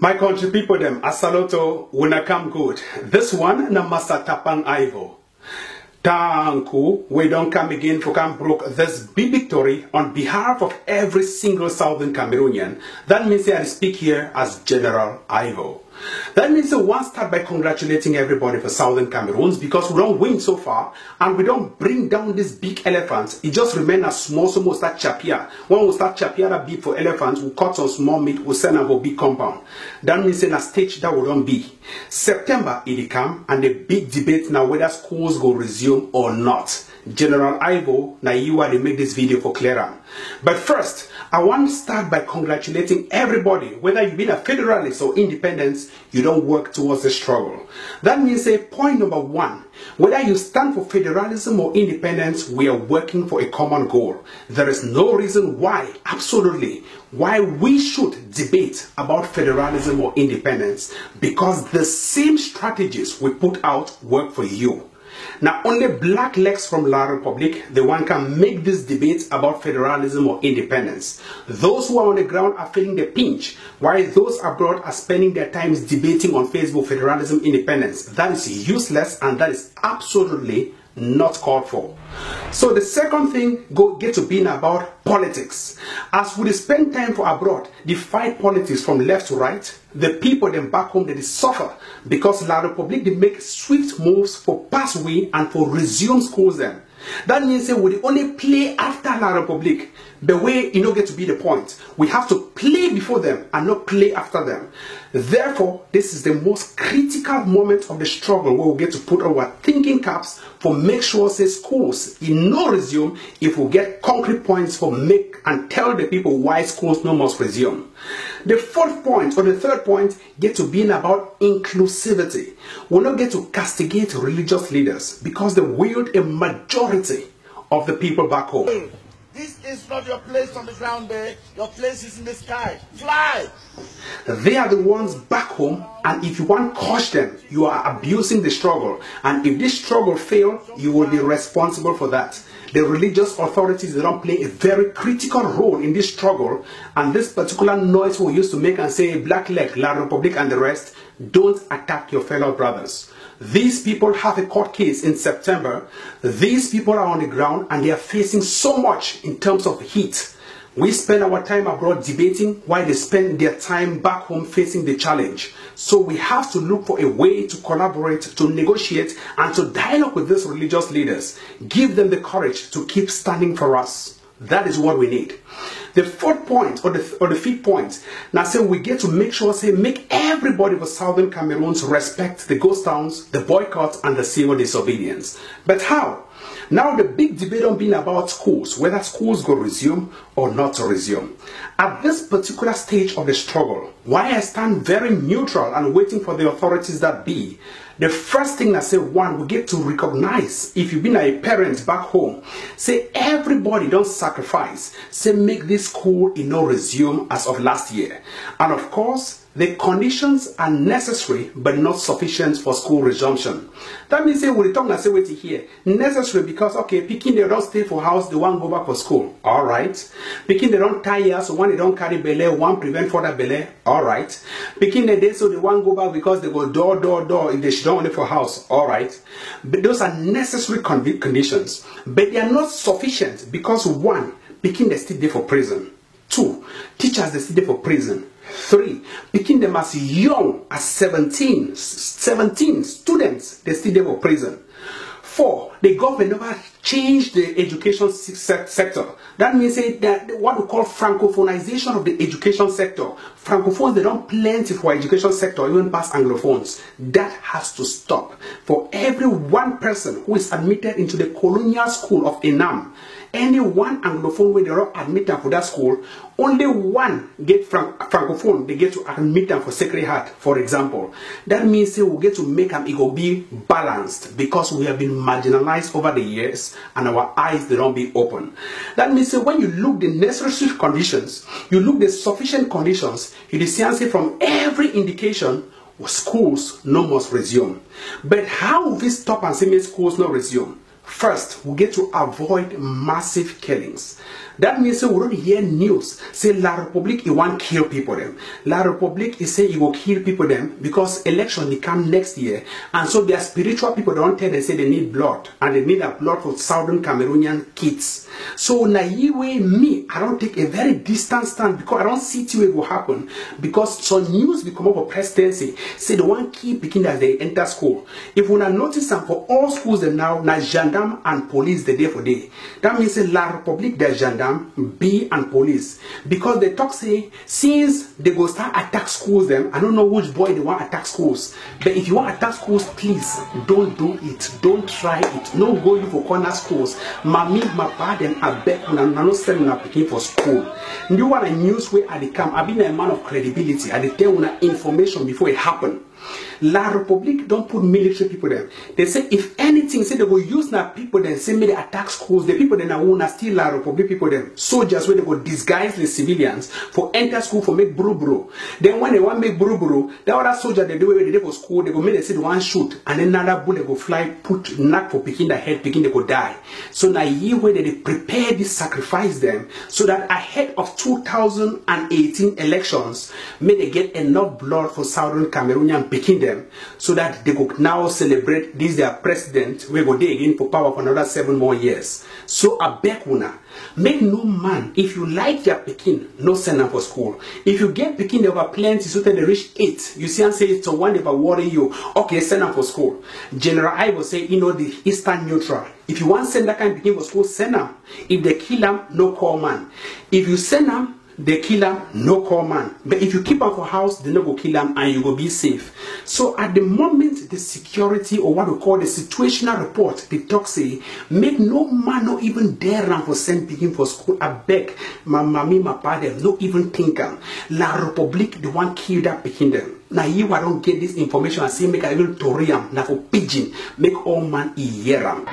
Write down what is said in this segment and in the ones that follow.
My country people them, asaloto, unakam good. This one, na Master Tapang Ivo. Tanku, we don't come again for come broke this big victory on behalf of every single Southern Cameroonian. That means I speak here as General Ivo. That means one start by congratulating everybody for Southern Cameroons because we don't win so far and we don't bring down this big elephant. It just remains as small, so we'll start chapia. When we start chapia that big for elephants, we'll cut some small meat, we'll send them a big compound. That means in a stage that we don't be. September it come and the big debate now whether schools go resume or not. General Ivo, now you are to make this video for clearer. But first, I want to start by congratulating everybody, whether you've been a federalist or independent, you don't work towards the struggle. That means point number one, whether you stand for federalism or independence, we are working for a common goal. There is no reason why, absolutely, why we should debate about federalism or independence, because the same strategies we put out work for you. Now, only black legs from La Republic, the one can make this debate about federalism or independence. Those who are on the ground are feeling the pinch, while those abroad are spending their times debating on Facebook federalism independence. That is useless and that is absolutely not called for. So the second thing get to being about politics. As we spend time for abroad, they fight politics from left to right. The people then back home they suffer because La Republic they make swift moves for pass way and for resume schools then. That means that we only play after La Republic. The way you know get to be the point. We have to play before them and not play after them. Therefore, this is the most critical moment of the struggle where we get to put our thinking caps for make sure say schools in no resume if we get concrete points for make and tell the people why schools no must resume. The fourth point or the third point get to being about inclusivity. We'll not get to castigate religious leaders because they wield a majority of the people back home. This is not your place on the ground there. Your place is in the sky. Fly! They are the ones back home, and if you want to crush them, you are abusing the struggle. And if this struggle fails, you will be responsible for that. The religious authorities, they don't play a very critical role in this struggle. And this particular noise we used to make and say, Black Leg, La Republic and the rest, don't attack your fellow brothers. These people have a court case in September. These people are on the ground and they are facing so much in terms of heat. We spend our time abroad debating while they spend their time back home facing the challenge. So we have to look for a way to collaborate, to negotiate, and to dialogue with these religious leaders. Give them the courage to keep standing for us. That is what we need. The fourth point or the fifth point, now say we get to make sure, say make everybody for Southern Cameroons respect the ghost towns, the boycott and the civil disobedience. But how? Now the big debate on being about schools, whether schools go resume or not to resume. At this particular stage of the struggle, why I stand very neutral and waiting for the authorities that be, the first thing I say, one, we get to recognize, if you've been a parent back home, say everybody don't sacrifice, say make this school in no resume as of last year. And of course, the conditions are necessary but not sufficient for school resumption. That means say we talk and say wait here. Necessary because okay, picking they don't stay for house, they want go back for school. Alright. Picking they don't tire, so one they don't carry belly, one prevent further belly. Alright. Picking the day so they want go back because they go door if they should only for house. Alright. But those are necessary conditions. But they are not sufficient because one, picking they still there for prison. Two, teachers they still there for prison. 3, picking them as young as 17 students, they still there for prison. 4, the government never changed the education sector. That means that what we call francophonization of the education sector. Francophones, they don't plenty for education sector, even past Anglophones. That has to stop. For every one person who is admitted into the colonial school of Enam, any one Anglophone where they are admitted for that school, only one get Francophone, they get to admit them for Sacred Heart, for example. That means we get to make them be balanced because we have been marginalized over the years and our eyes, they don't be open. That means when you look the necessary conditions, you look the sufficient conditions, you see from every indication, schools no must resume. But how will we stop and say schools not resume? First, we get to avoid massive killings. That means we don't hear news say La Republique you want kill people them. La Republique is say you will kill people them because election they come next year, and so their spiritual people don't tell they say they need blood and they need a blood for Southern Cameroonian kids. So naive me, I don't take a very distant stand because I don't see it will happen because some news will come up for presidency say the one key picking as they enter school. If we notice them for all schools them now, na gendarme and police the day for day. That means say La Republique the gendarme, B and police, because they talk say since they go start attack schools them, I don't know which boy they want attack schools, but if you want attack schools, please don't do it, don't try it, no go you for corner schools. Mommy, my papa them I beg when I'm not sending my picking for school. You want a news where I come, I've been a man of credibility, I tell you information before it happen. La Republique don't put military people there. They say if anything, say they will use now people then say may they attack schools. The people then are still La Republique people then. Soldiers where they go disguise the civilians for enter school for make bro. Then when they want make bro, the other soldier they do it they for school, they go make they say they want shoot and then another bullet go fly, put knock for picking the head, picking they go die. So now year where they prepare this sacrifice them so that ahead of 2018 elections, may they get enough blood for Southern Cameroonian picking them so that they could now celebrate this their president we go there again for power for another 7 more years. So I beg una, make no man, if you like your Pekin, no send them for school. If you get Pekin over plenty so that they reach 8, you see and say it's one never worry you, okay, send them for school. General Ivo say, you know, the Eastern neutral. If you want to send that kind of Pekin for school, send them. If they kill them, no call man. If you send them, they kill them, no call man. But if you keep them for house, they no go kill them and you go be safe. So at the moment, the security or what we call the situational report, the talk say, make no man no even dare run for send picking for school. I beg, my mommy, my father, no even think them. La Republique, the one kill that picking them. Now you I don't get this information and say make I even torium, now for pigeon, make all man hear them.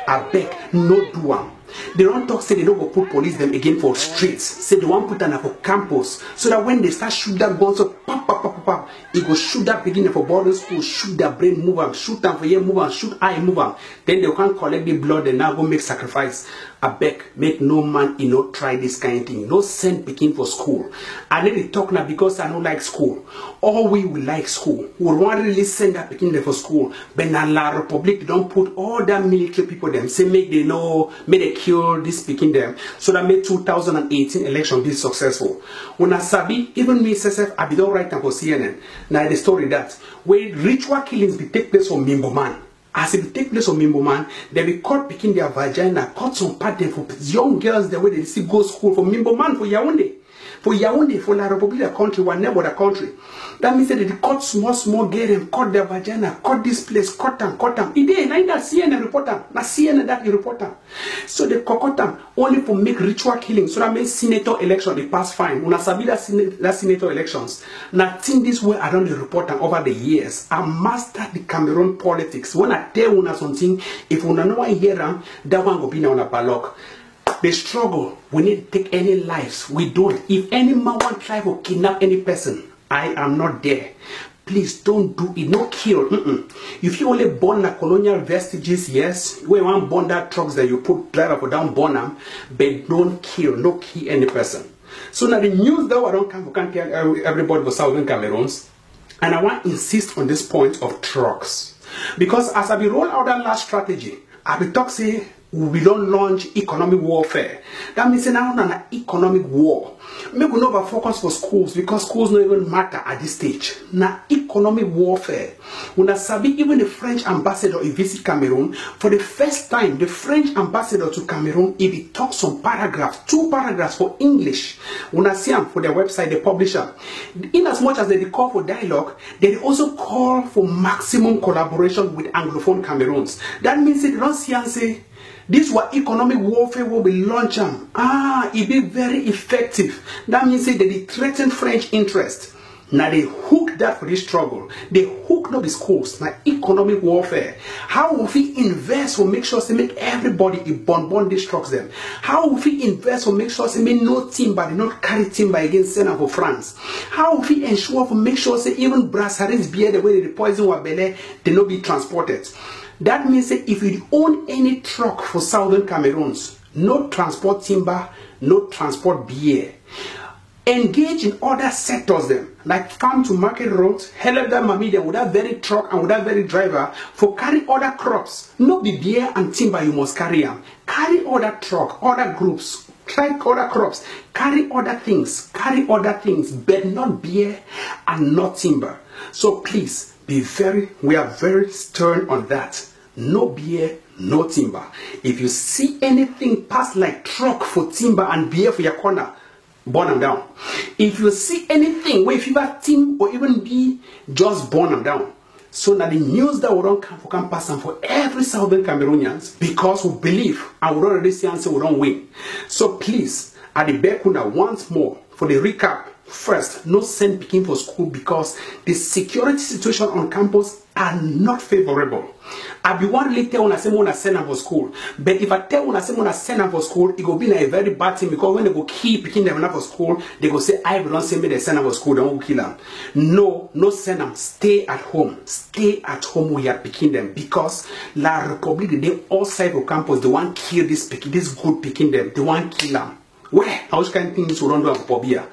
I beg, no do am. They don't talk say they don't go put police them again for streets. Say they want put them for campus so that when they start shoot that gun so pop pop pop pop, it go shoot that beginning for boarding school, shoot their brain move them, shoot them for ear move them, shoot eye move them. Then they can't collect the blood and now go make sacrifice. I beg, make no man try this kind of thing. No send picking for school. And then they talk now because I don't like school. All we will like school. We want to really send that picking there for school. But now La Republique don't put all that military people them. Say make they know, make they kill this picking them. So that make 2018 election be successful. When I sabi, even me SSF, I be don't write them for CNN. Now the story that where ritual killings be take place from Mimbo man. As it take place on Mimbo man, they be caught picking their vagina, cut some part them for young girls the way they see go school for Mimbo man for Yaoundé. For Yaoundé, for La Republique, the country, one never the country. That means that they cut small girl and cut their vagina, cut this place, cut them. It ain't like that CNN report them. Now CNN that report them. So they cut them only for make ritual killing. So that means senator election, they pass fine. When I sabi that senator elections, now think this way I don't report them over the years. I master the Cameroon politics. When I tell you something, if you don't know I hear them, that one will be on a ballock. The struggle, we need to take any lives. We don't. If any man want to try to kidnap any person, I am not there. Please don't do it. No kill. If you only burn the colonial vestiges, yes. We want burn that trucks that you put driver for down burn them, but don't kill. No kill any person. So now the news that I don't come, we can't tell everybody for Southern Cameroons. And I want to insist on this point of trucks. Because as I be roll out that last strategy, I be talk say we don't launch economic warfare. That means now an economic war. Maybe we never focus for schools because schools don't even matter at this stage. Now economic warfare. When I sabi even the French ambassador he visit Cameroon for the first time, the French ambassador to Cameroon he talk some paragraphs, 2 paragraphs for English. When I see them for their website, they publish them. In as much as they call for dialogue, they also call for maximum collaboration with Anglophone Cameroons. That means they don't see and say this was economic warfare will be launched. It be very effective. That means that they threaten French interest. Now they hook hook that for this struggle. The hook not the schools, na economic warfare. How will we invest to make sure to make everybody a bon destructs them? How will we invest to make sure to make no timber, they not carry timber against Senna for France? How will we ensure to make sure that even brasseries beer the way they poison wabele, they not be transported? That means that if you own any truck for Southern Cameroons, no transport timber, no transport beer. Engage in other sectors then, like farm to market roads, help them them with that very truck and with that very driver for carry other crops. Not be beer and timber you must carry them. Carry other truck, other groups, try other crops, carry other things, but not beer and not timber. So please we are very stern on that. No beer, no timber. If you see anything pass like truck for timber and beer for your corner, burn them down. If you see anything where if you have team or even be, just burn them down. So that the news that we don't come pass them for every Southern Cameroonians, because we believe and we already see and say we don't win. So please, at the Bekuna once more for the recap. First, no send Peking for school because the security situation on campus are not favorable. I be one really tell when I say when I send them for school. But if I tell when I say when I send them for school, it will be a very bad thing because when they go keep Peking them for school, they go say I don't send me they send them for school, don't go kill them. No send them. Stay at home. Stay at home we are picking them because La Republic they all side of campus, they want kill this good picking them, they want kill them. Where? How kind of things we don't do for Pobia.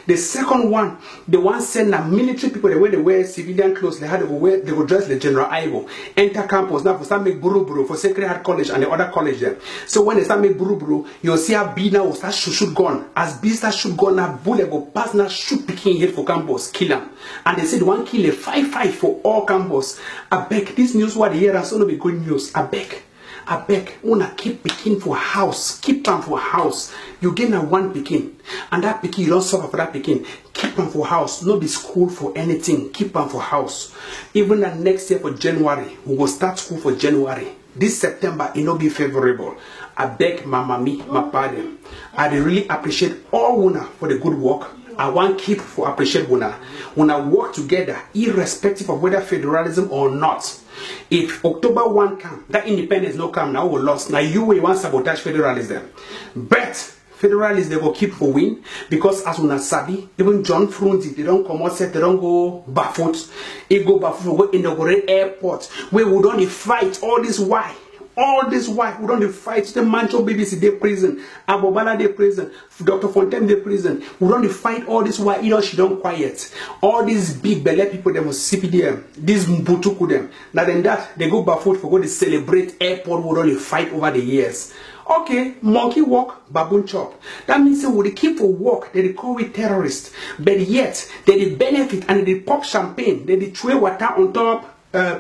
The second one, the one send the military people, the way they wear civilian clothes, they go dress the General Ivo, enter campus now for start make buru for Sacred Heart College and the other college there. So when they start make buru, you'll see how B now will start shoot gun. As B start shoot gun, now bullet go pass now shoot picking head for campus, kill them. And they said one kill a 5-5 for all campus. I beg this news what they hear and so no be good news. I beg, una keep picking for house. Keep them for house. You gain a one picking. And that picking, you don't suffer for that picking. Keep them for house. Not be school for anything. Keep them for house. Even the next year for January, we will start school for January. This September, it will be favorable. I beg my mommy, my pardon. I really appreciate all una for the good work. I want keep for appreciate una. Una work together, irrespective of whether federalism or not. If October 1 come, that independence no come, now we lost. Now you will want sabotage federalism. But federalists they will keep for win because as una sabi, even John Frunzi, they don't come out, they don't go barefoot. They go barefoot, go inaugurate airport where we don't fight all this why. All this why we don't fight the Mancho BBC they prison, Abobala they prison, Dr. Fontaine they prison. We don't fight all this why she don't quiet. All these big belly people they must CPDM, these Mbutuku them. Now then that they go barefoot for go to celebrate airport we don't fight over the years. Okay, monkey walk, baboon chop. That means they would keep for work, they call it terrorists. But yet, they benefit and they pop champagne, they throw water on top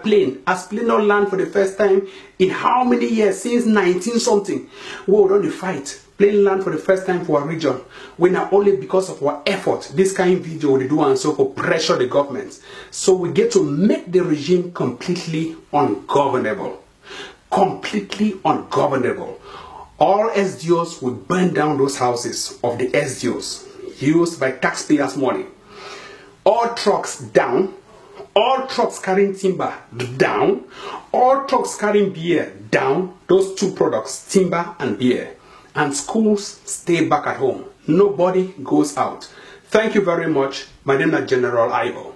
plane. As plane not land for the first time in how many years? Since 19 something. We don't fight. Plane land for the first time for a region. We not only because of our effort, this kind of video we do and so for pressure the government. So we get to make the regime completely ungovernable. Completely ungovernable. All SDOs will burn down those houses of the SDOs used by taxpayers' money. All trucks down. All trucks carrying timber down. All trucks carrying beer down. Those two products, timber and beer. And schools stay back at home. Nobody goes out. Thank you very much. My name is General Ivo.